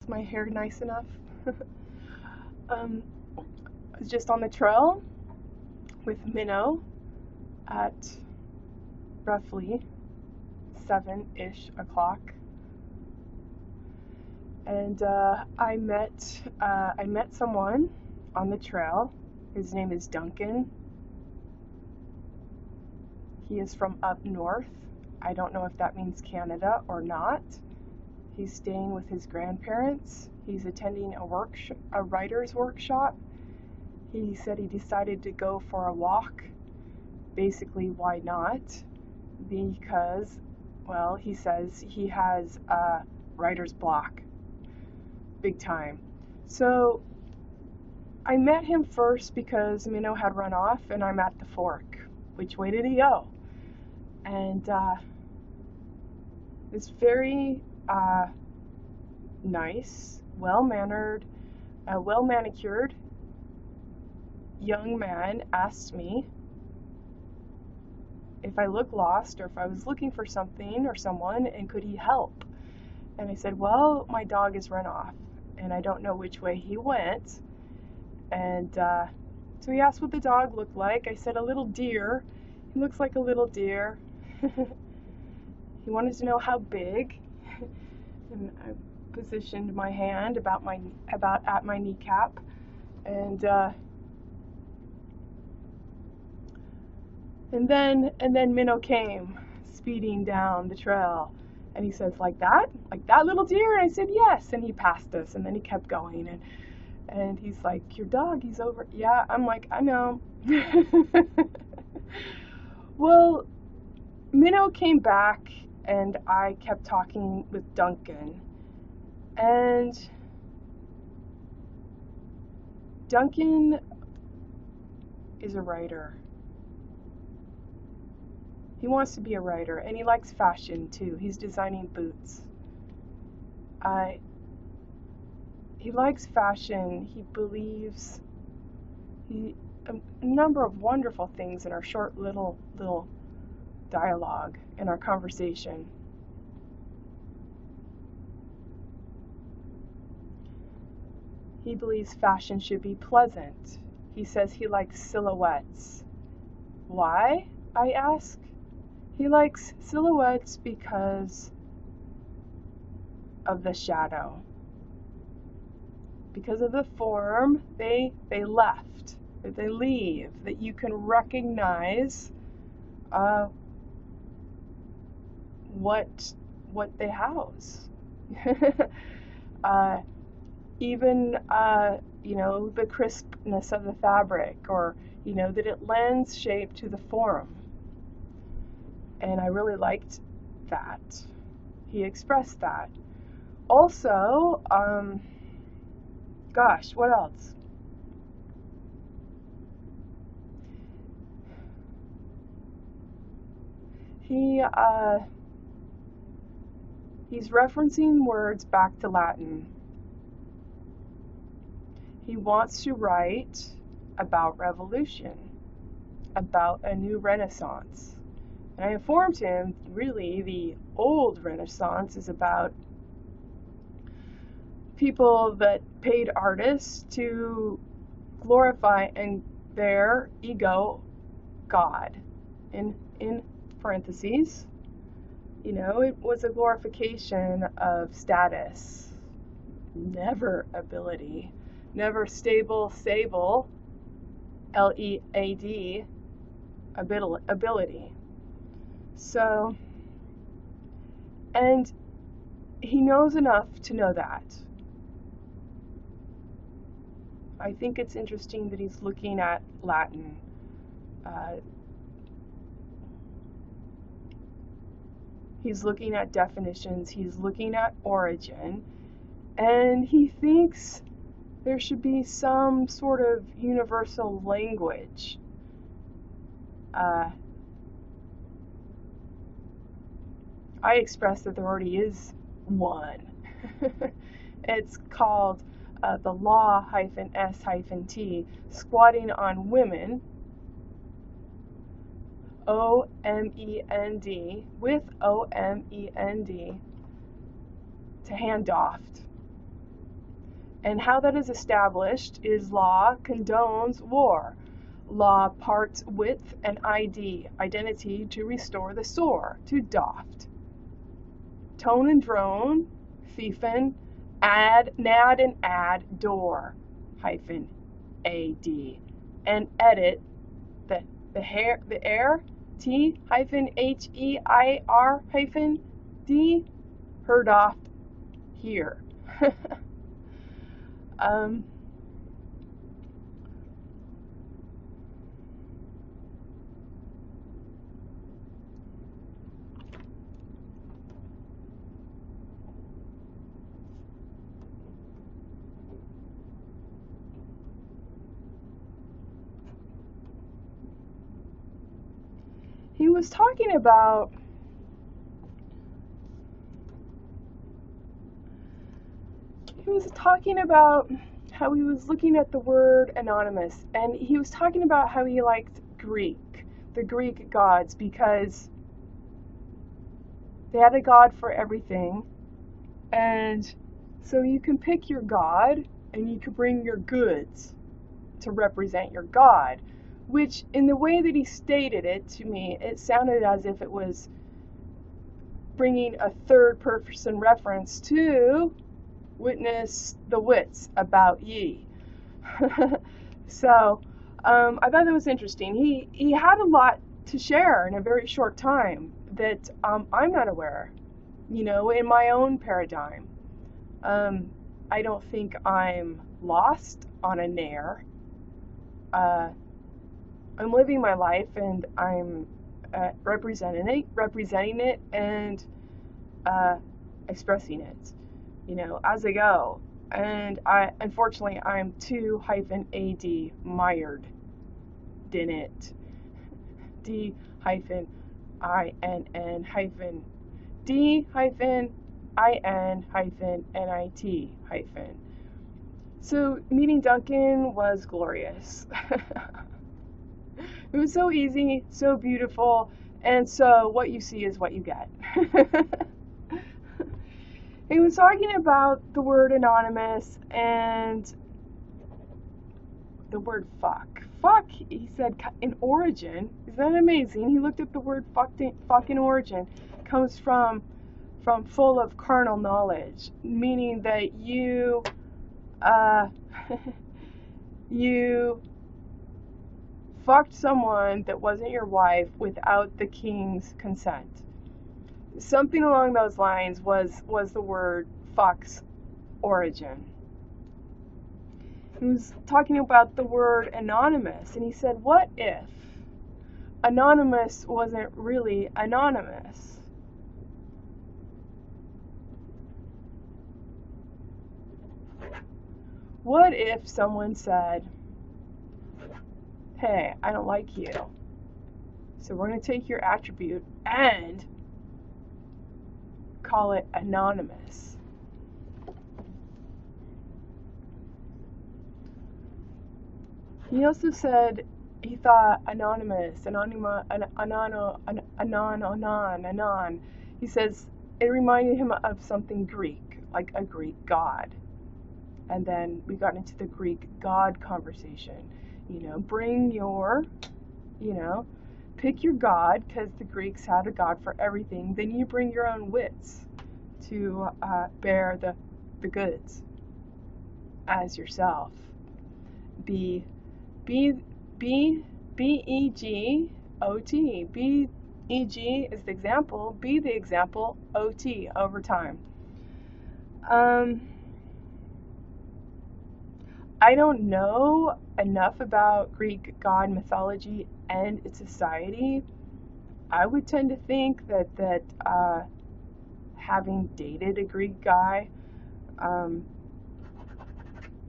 Is my hair nice enough? I was just on the trail with Minnow at roughly 7-ish o'clock, and I met someone on the trail. His name is Duncan. He is from up north. I don't know if that means Canada or not. He's staying with his grandparents. He's attending a writer's workshop. He said he decided to go for a walk. Basically, why not? Because, well, he says he has a writer's block. Big time. So I met him first because Minnow had run off and I'm at the fork. Which way did he go? And this very nice, well-mannered, well-manicured young man asked me if I looked lost or if I was looking for something or someone and could he help. And I said, well, my dog has run off and I don't know which way he went. And so he asked what the dog looked like. I said, a little deer. He looks like a little deer. He wanted to know how big. And I positioned my hand about at my kneecap, and then Minnow came speeding down the trail, and he says, like that little deer? And I said, yes. And he passed us, and then he kept going, and he's like, your dog, he's over. Yeah, I'm like, I know. Well, Minnow came back, and I kept talking with Duncan. And Duncan is a writer. He wants to be a writer, and he likes fashion too. He's designing boots. He likes fashion. He believes a number of wonderful things in our short little dialogue, in our conversation. He believes fashion should be pleasant. He says he likes silhouettes. Why? I ask. He likes silhouettes because of the shadow. Because of the form they left, that they leave, that you can recognize what they house. Even the crispness of the fabric, or that it lends shape to the form. And I really liked that. He expressed that. Also, gosh, what else? He's referencing words back to Latin. He wants to write about revolution, about a new Renaissance. And I informed him, really, the old Renaissance is about people that paid artists to glorify their ego God. In parentheses, it was a glorification of status, never ability. Never stable, L-E-A-D, ability. So, and he knows enough to know that. I think it's interesting that he's looking at Latin. He's looking at definitions, he's looking at origin, and he thinks there should be some sort of universal language. I express that there already is one. It's called the law-S-T, squatting on women, O-M-E-N-D, with O-M-E-N-D, to hand doffed. And how that is established is law condones war. Law parts width and identity to restore the sore, to doft. Tone and drone, fiefen, nad and add, door, hyphen, ad. And edit, the air, t hyphen HEIR hyphen d, heard off here. He was talking about how he was looking at the word anonymous, and he was talking about how he liked the Greek gods, because they had a god for everything. And so you can pick your god and you can bring your goods to represent your god, which in the way that he stated it to me, it sounded as if it was bringing a third person reference to witness the wits about ye. So I thought that was interesting. He had a lot to share in a very short time that I'm not aware, in my own paradigm. I don't think I'm lost on a nair. I'm living my life, and I'm representing it and expressing it, as I go. And unfortunately, I'm too -ad mired in it. D -INN D IN NIT . So meeting Duncan was glorious. It was so easy, so beautiful, and so what you see is what you get. He was talking about the word anonymous and the word fuck. Fuck, he said, in origin, isn't that amazing? He looked at the word fuck in origin, comes from full of carnal knowledge, meaning that you fucked someone that wasn't your wife without the king's consent. Something along those lines was the word fuck's origin. He was talking about the word anonymous, and he said, what if anonymous wasn't really anonymous? What if someone said, hey, I don't like you, so we're going to take your attribute and call it anonymous? He also said he thought anonymous, anon. He says it reminded him of something Greek, like a Greek god. And then we got into the Greek god conversation. Bring your, pick your god, because the Greeks had a god for everything. Then you bring your own wits to bear the goods as yourself. B-E-G-O-T. B-E-G is the example. Be the example. O-T, over time. I don't know enough about Greek god mythology and its society. I would tend to think that having dated a Greek guy,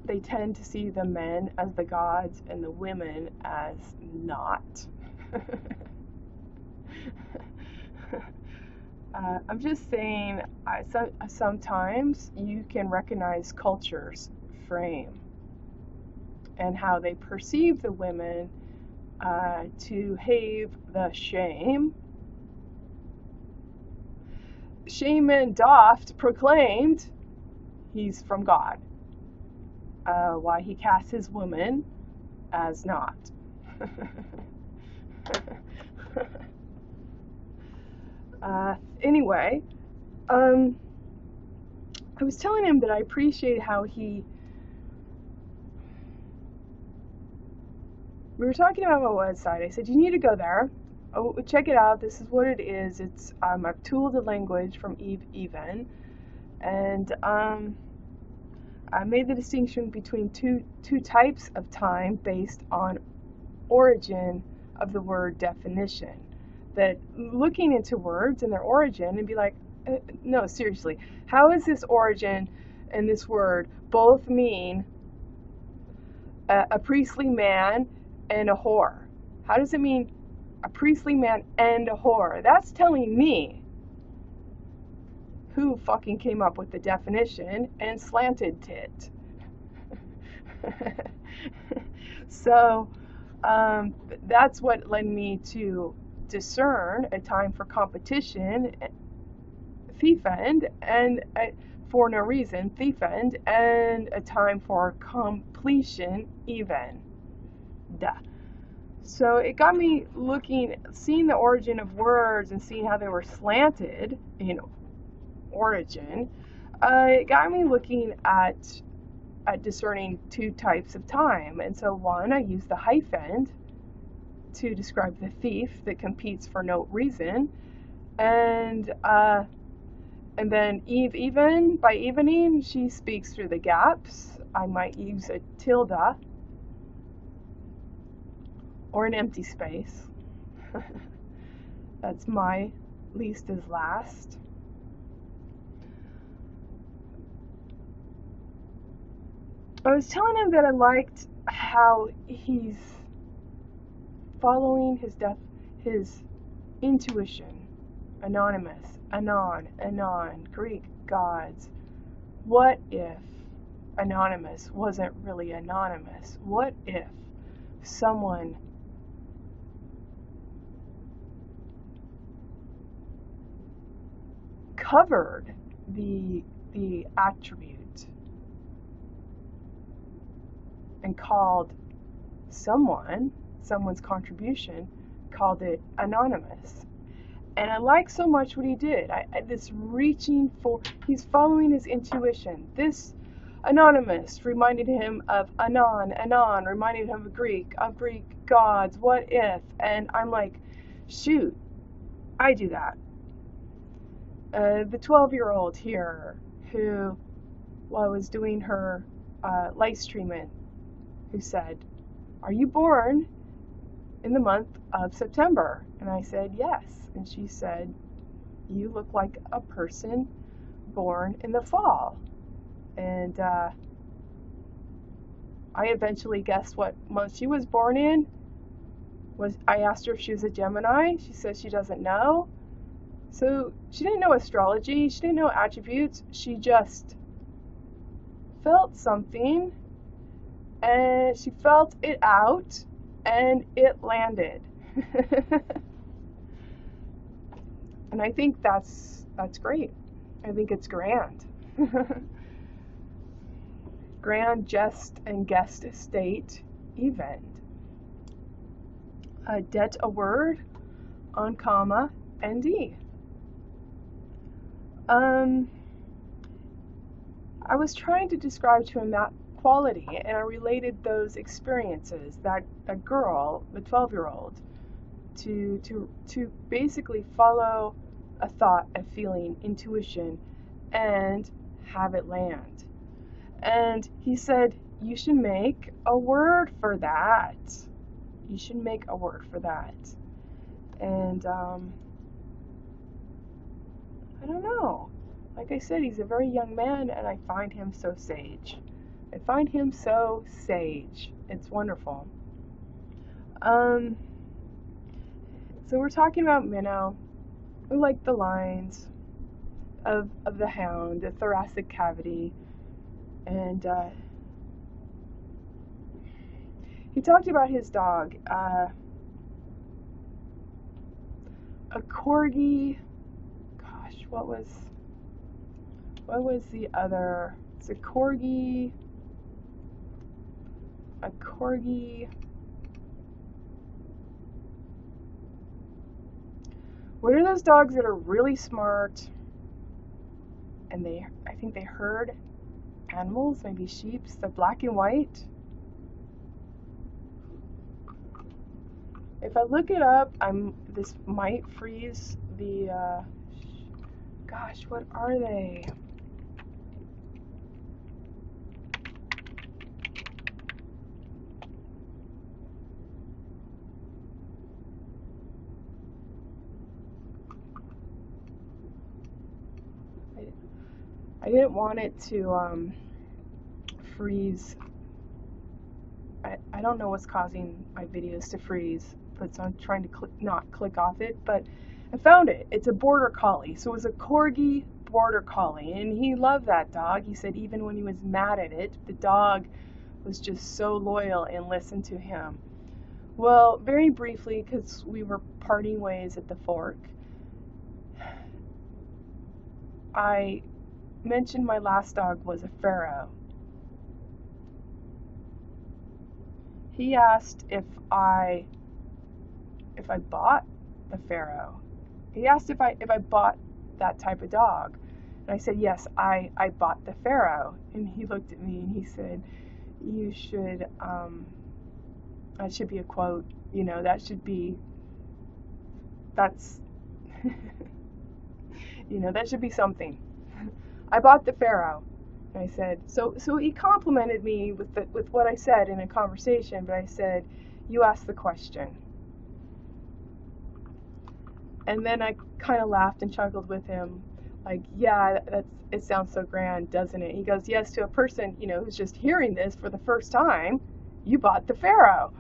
they tend to see the men as the gods and the women as not. I'm just saying, sometimes you can recognize culture's frame and how they perceive the women to have the shame. Shaman Doft proclaimed he's from God. why he casts his woman as not. Anyway, I was telling him that I appreciate how we were talking about my website. I said, you need to go there. Oh, check it out. This is what it is. It's a tool to language from Even. And I made the distinction between two types of time based on origin of the word definition. That looking into words and their origin and be like, no, seriously, how is this origin and this word both mean a priestly man and a whore? How does it mean a priestly man and a whore? That's telling me who fucking came up with the definition and slanted it. So that's what led me to discern a time for competition, thief end, and for no reason, thief end, and a time for completion, even. Duh. So it got me seeing the origin of words and seeing how they were slanted in origin. It got me looking at discerning two types of time. And so one, I used the hyphen to describe the thief that competes for no reason. And then even, by evening, she speaks through the gaps. I might use a tilde or an empty space. That's my least is last. I was telling him that I liked how he's following his intuition. Anonymous, anon, Greek gods. What if anonymous wasn't really anonymous? What if someone covered the attribute and called someone's contribution, called it anonymous? And I like so much what he did. This reaching for, he's following his intuition. This anonymous reminded him of anon reminded him of Greek gods, what if? And I'm like, shoot, I do that. The 12-year-old here who, while I was doing her lice treatment, who said, are you born in the month of September? And I said, yes. And she said, you look like a person born in the fall. And I eventually guessed what month she was born in. I asked her if she was a Gemini. She says she doesn't know. So she didn't know astrology. She didn't know attributes. She just felt something, and she felt it out, and it landed. And I think that's great. I think it's grand. Grand jest and guest state event. Det a word on comma nd. I was trying to describe to him that quality, and I related those experiences, that a girl, the 12-year-old, to basically follow a thought, a feeling, intuition, and have it land. And he said, you should make a word for that. You should make a word for that. And I don't know. Like I said, he's a very young man, and I find him so sage. I find him so sage. It's wonderful. So we're talking about minnow. We like the lines of the hound, the thoracic cavity, and he talked about his dog, a corgi. Gosh, what was the other? It's a corgi. a corgi. What are those dogs that are really smart and I think they herd animals, maybe sheep, the black and white? If I look it up, this might freeze the, gosh, what are they? I didn't want it to freeze. I don't know what's causing my videos to freeze, but so I'm trying to not click off it, but I found it. It's a border collie. So it was a corgi border collie, and he loved that dog. He said even when he was mad at it, the dog was just so loyal and listened to him. Well, very briefly, because we were parting ways at the fork, I mentioned my last dog was a pharaoh. He asked if I bought the pharaoh. He asked if I bought that type of dog. And I said, yes, I bought the pharaoh. And he looked at me and he said, you should, that should be a quote, you know, that's, you know, that should be something. I bought the pharaoh. And I said, so he complimented me with what I said in a conversation, but I said, you asked the question. And then I kind of laughed and chuckled with him, like, yeah, it sounds so grand, doesn't it? He goes, yes, to a person, you know, who's just hearing this for the first time, you bought the pharaoh.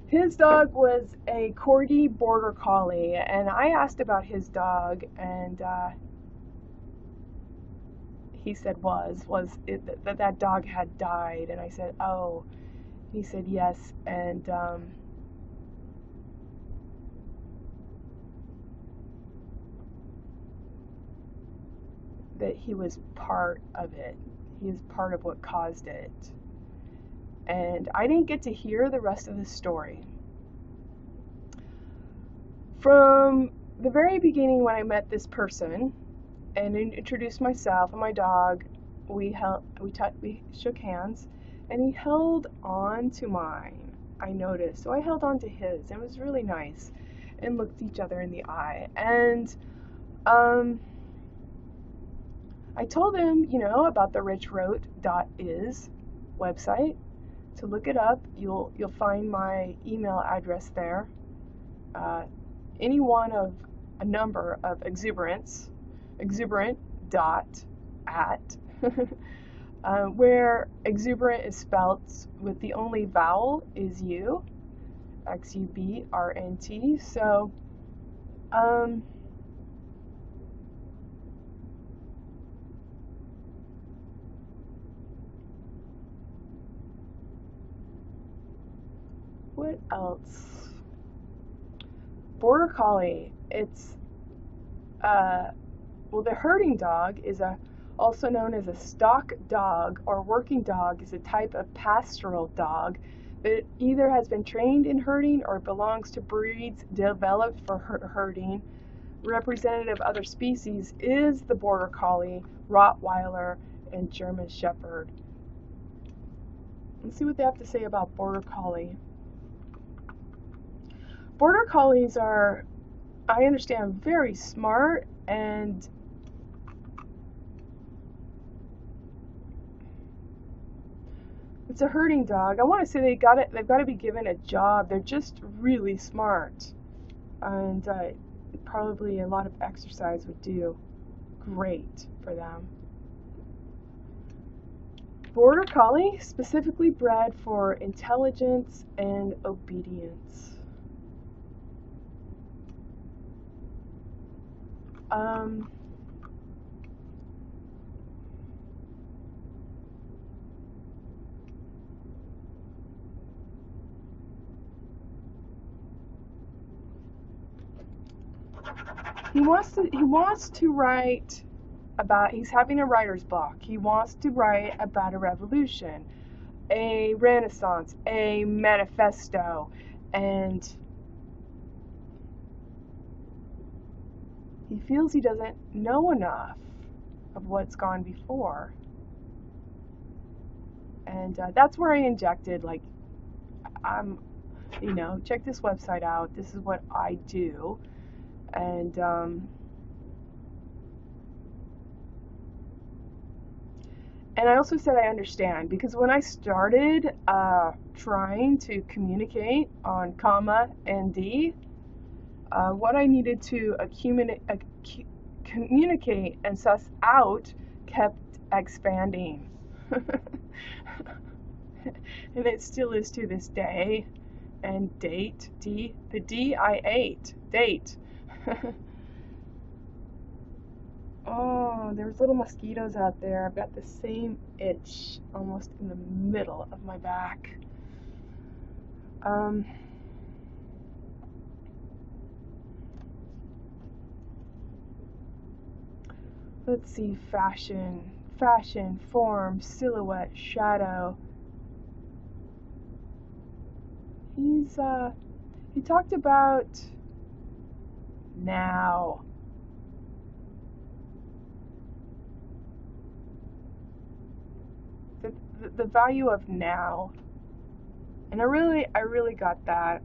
His dog was a corgi border collie, and I asked about his dog, and he said that dog had died, and I said, oh. He said yes, and that he was part of it. He is part of what caused it. And I didn't get to hear the rest of the story. From the very beginning, when I met this person and introduced myself and my dog, we shook hands, and he held on to mine, I noticed. So I held on to his, and it was really nice, and looked each other in the eye. And I told him, you know, about the richwrote.is website. To look it up, you'll find my email address there. Any one of a number of xubrnt at where exuberant is spelled with the only vowel is U, XUBRNT. So what else? Border Collie. It's well, the herding dog is also known as a stock dog, or working dog is a type of pastoral dog that either has been trained in herding or belongs to breeds developed for herding. Representative of other species is the Border Collie, Rottweiler, and German Shepherd. Let's see what they have to say about Border Collie. Border Collies are, I understand, very smart, and it's a herding dog. I want to say they've got to be given a job. They're just really smart, and probably a lot of exercise would do great for them. Border Collie, specifically bred for intelligence and obedience. He wants to write about, he's having a writer's block. He wants to write about a revolution. a renaissance, a manifesto, and he feels he doesn't know enough of what's gone before. And that's where I injected, like, check this website out. This is what I do. And I also said I understand, because when I started trying to communicate on comma and D, what I needed to communicate and suss out kept expanding. And it still is to this day. And date, D, the D I ate, date. Oh, there's little mosquitoes out there. I've got the same itch almost in the middle of my back. Let's see, fashion, form, silhouette, shadow. He talked about now. The value of now. And I really got that.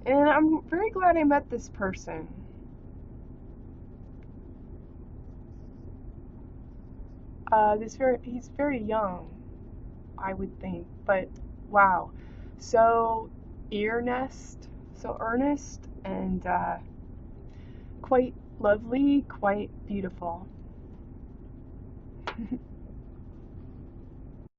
And I'm very glad I met this person. He's very young, I would think, but wow, so earnest, so earnest, and quite lovely, quite beautiful.